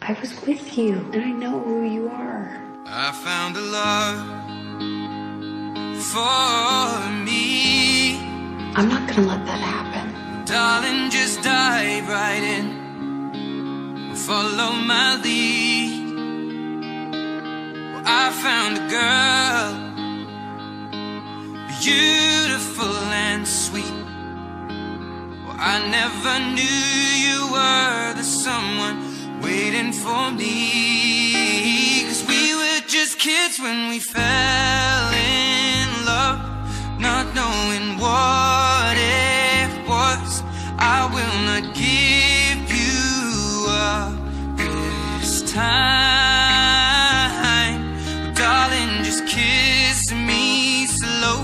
I was with you, and I know who you are. I found a love for me. I'm not gonna let that happen. Darling, just dive right in. Follow my lead. Well, I found a girl, beautiful and sweet. Well, I never knew you were the someone waiting for me. 'Cause we were just kids when we fell in love, not knowing what it was. I will not give you up this time. Darling, just kiss me slow.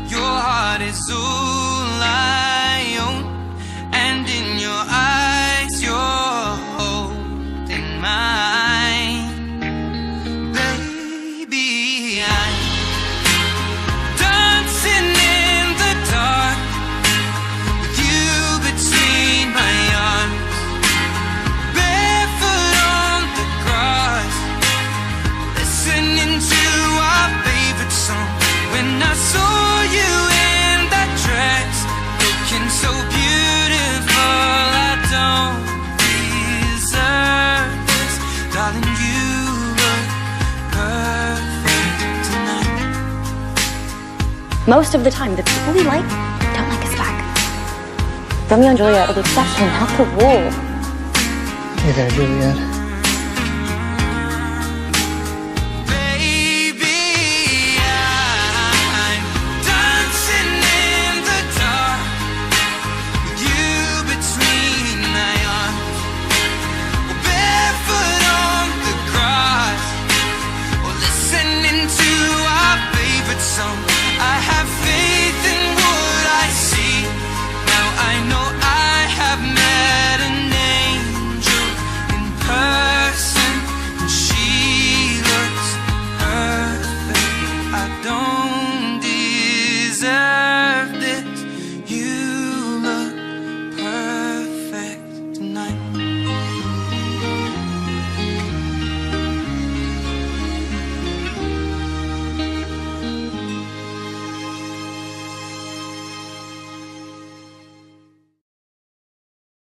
Your heart is all I own, and in your eyes you're holding mine. Baby, I'm dancing in the dark with you between my arms, barefoot on the grass, listening to our favorite song. When I saw you in that dress, looking so beautiful, I don't deserve this. Darling, you look perfect tonight. Most of the time, the people we like don't like us back. Romeo and Juliet are the exception, not the rule. You gotta do it yet.